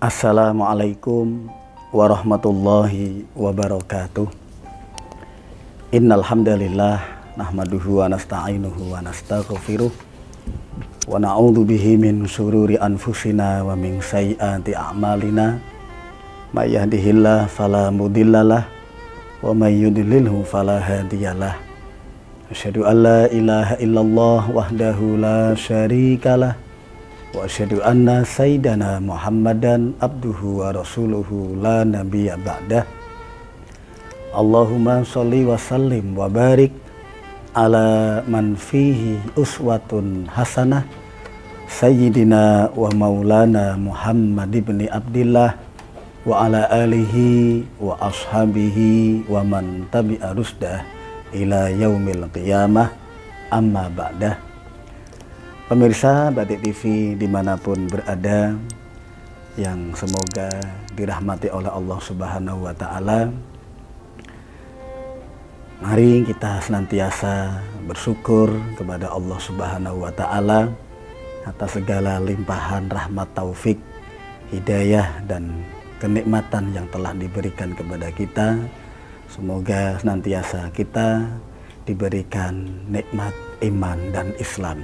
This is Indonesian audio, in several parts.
Assalamualaikum warahmatullahi wabarakatuh. Innal hamdalillah nahmaduhu wa nasta'inuhu wa nastaghfiruh wa na'udzu bihi min syururi anfusina wa min sayyiati a'malina. May yahdihillahu fala mudhillalah wa may yudlilhu fala hadiyalah. Asyhadu an la ilaha illallah wahdahu la syarikalah wa asyhadu anna sayyidana Muhammadan abduhu wa rasuluhu la nabiyya ba'dah. Allahumma sholli wa sallim wa barik ala man fihi uswatun hasanah sayyidina wa maulana Muhammad ibn Abdillah wa ala alihi wa ashabihi wa man tabi'a rusdah ila yaumil qiyamah, amma ba'dah. Pemirsa Batik TV dimanapun berada, yang semoga dirahmati oleh Allah Subhanahu wa Ta'ala, mari kita senantiasa bersyukur kepada Allah Subhanahu wa Ta'ala atas segala limpahan rahmat, taufik, hidayah dan kenikmatan yang telah diberikan kepada kita. Semoga senantiasa kita diberikan nikmat iman dan Islam.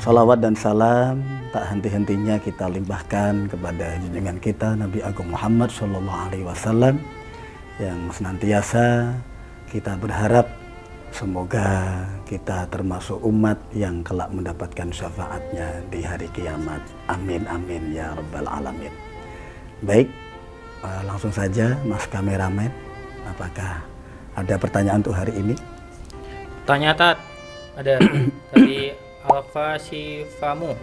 Salawat dan salam tak henti-hentinya kita limpahkan kepada junjungan kita Nabi Agung Muhammad SAW, yang senantiasa kita berharap semoga kita termasuk umat yang kelak mendapatkan syafaatnya di hari kiamat. Amin amin ya rabbal alamin. Baik, langsung saja Mas kameramen, apakah ada pertanyaan untuk hari ini? Tanya Tat, ada dari Alfa Sifamu.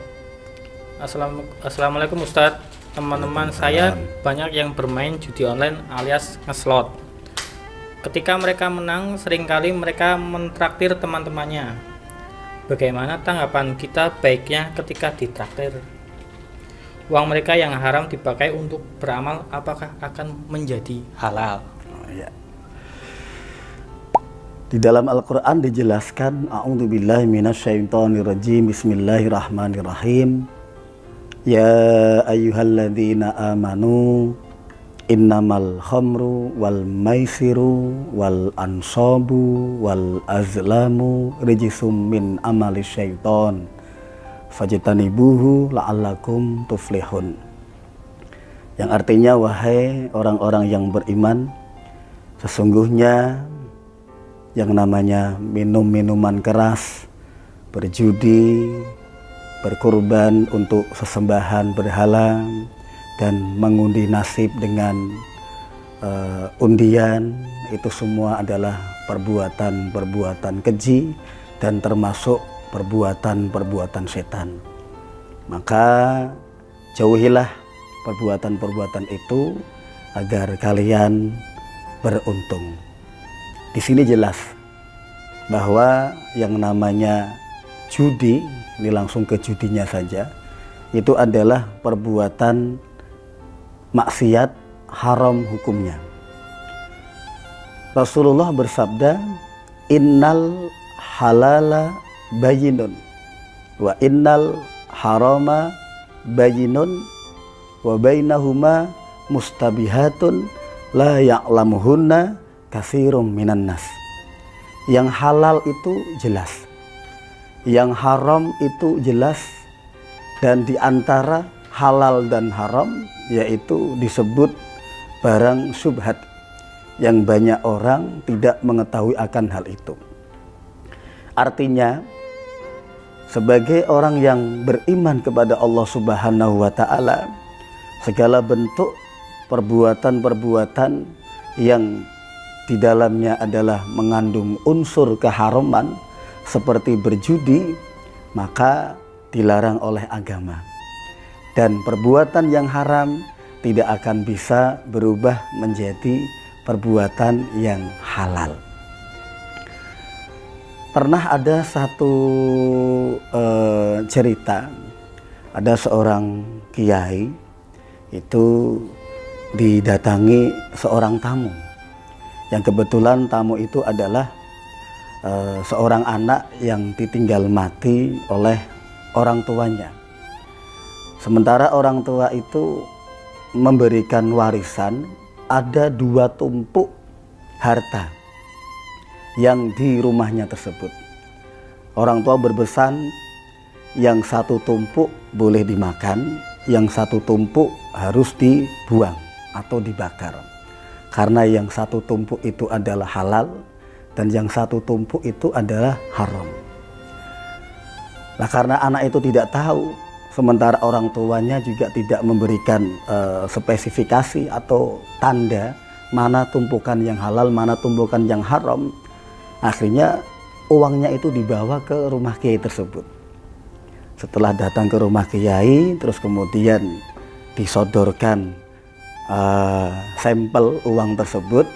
Assalamualaikum Ustadz. Teman-teman saya banyak yang bermain judi online alias ngeslot. Ketika mereka menang, seringkali mereka mentraktir teman-temannya. Bagaimana tanggapan kita baiknya ketika ditraktir? Uang mereka yang haram dipakai untuk beramal, apakah akan menjadi halal? Ya. Di dalam Al-Quran dijelaskan, a'udzubillahi minasyaitonirrajim, bismillahirrahmanirrahim. Ya ayyuhalladzina amanu innamal khamru wal maisiru wal ansabu wal azlamu rijsum min amali syaiton fajtanibuhu la'allakum tuflihun. Yang artinya, wahai orang-orang yang beriman, sesungguhnya yang namanya minum-minuman keras, berjudi, berkorban untuk sesembahan berhala, dan mengundi nasib dengan undian, itu semua adalah perbuatan-perbuatan keji dan termasuk perbuatan-perbuatan setan. Maka jauhilah perbuatan-perbuatan itu agar kalian beruntung. Di sini jelas bahwa yang namanya judi, ini langsung ke judinya saja, itu adalah perbuatan maksiat haram hukumnya. Rasulullah bersabda, innal halala bayyinun wa innal harama bayyinun wa bainahuma mustabihatun la ya'lamuhunna katsirum minan nas. Yang halal itu jelas, yang haram itu jelas, dan di antara halal dan haram yaitu disebut barang syubhat yang banyak orang tidak mengetahui akan hal itu. Artinya, sebagai orang yang beriman kepada Allah Subhanahu wa Ta'ala, segala bentuk perbuatan-perbuatan yang di dalamnya adalah mengandung unsur keharaman seperti berjudi, maka dilarang oleh agama. Dan perbuatan yang haram tidak akan bisa berubah menjadi perbuatan yang halal. Pernah ada satu cerita, ada seorang kiai itu didatangi seorang tamu, yang kebetulan tamu itu adalah seorang anak yang ditinggal mati oleh orang tuanya. Sementara orang tua itu memberikan warisan, ada 2 tumpuk harta yang di rumahnya tersebut. Orang tua berpesan, yang 1 tumpuk boleh dimakan, yang 1 tumpuk harus dibuang atau dibakar. Karena yang 1 tumpuk itu adalah halal dan yang 1 tumpuk itu adalah haram. Nah, karena anak itu tidak tahu, sementara orang tuanya juga tidak memberikan spesifikasi atau tanda mana tumpukan yang halal, mana tumpukan yang haram, akhirnya uangnya itu dibawa ke rumah kiai tersebut. Setelah datang ke rumah kiai, terus kemudian disodorkan sampel uang tersebut,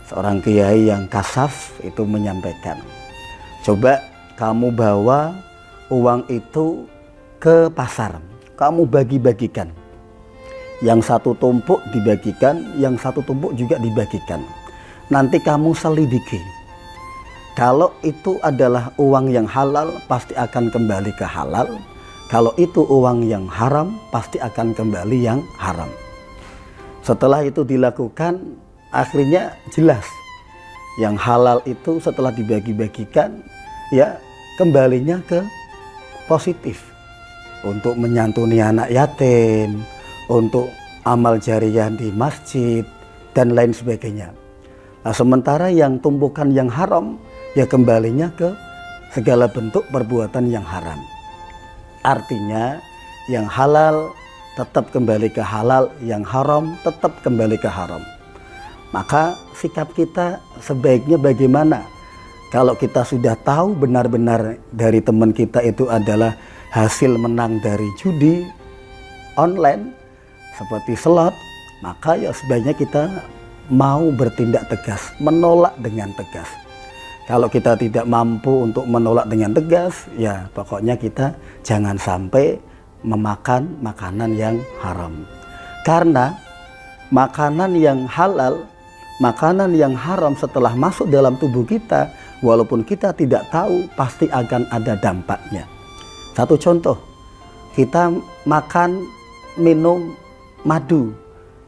seorang kiai yang kasaf itu menyampaikan, coba kamu bawa uang itu ke pasar, kamu bagi-bagikan. Yang 1 tumpuk dibagikan, yang 1 tumpuk juga dibagikan. Nanti kamu selidiki. Kalau itu adalah uang yang halal, pasti akan kembali ke halal. Kalau itu uang yang haram, pasti akan kembali yang haram. Setelah itu dilakukan, akhirnya jelas. Yang halal itu setelah dibagi-bagikan, ya kembalinya ke positif. Untuk menyantuni anak yatim, untuk amal jariyah di masjid, dan lain sebagainya. Nah, sementara yang tumpukan yang haram, ya kembalinya ke segala bentuk perbuatan yang haram. Artinya yang halal tetap kembali ke halal, yang haram tetap kembali ke haram. Maka sikap kita sebaiknya bagaimana? Kalau kita sudah tahu benar-benar dari teman kita itu adalah hasil menang dari judi online seperti slot, maka ya sebaiknya kita mau bertindak tegas, menolak dengan tegas. Kalau kita tidak mampu untuk menolak dengan tegas, ya pokoknya kita jangan sampai memakan makanan yang haram. Karena makanan yang halal, makanan yang haram setelah masuk dalam tubuh kita, walaupun kita tidak tahu, pasti akan ada dampaknya. Satu contoh, kita makan, minum madu,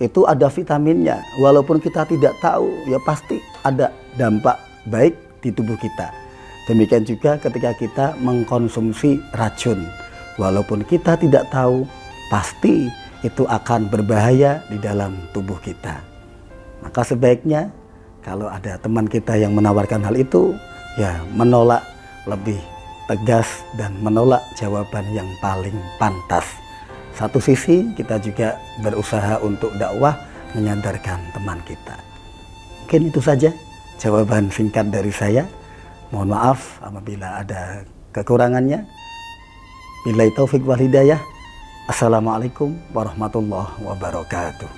itu ada vitaminnya. Walaupun kita tidak tahu, ya pasti ada dampak baik di tubuh kita. Demikian juga ketika kita mengkonsumsi racun. Walaupun kita tidak tahu, pasti itu akan berbahaya di dalam tubuh kita. Maka sebaiknya kalau ada teman kita yang menawarkan hal itu, ya menolak lebih tegas dan menolak jawaban yang paling pantas. Satu sisi kita juga berusaha untuk dakwah menyadarkan teman kita. Mungkin itu saja jawaban singkat dari saya. Mohon maaf apabila ada kekurangannya. Billahi taufik wal hidayah. Assalamualaikum warahmatullahi wabarakatuh.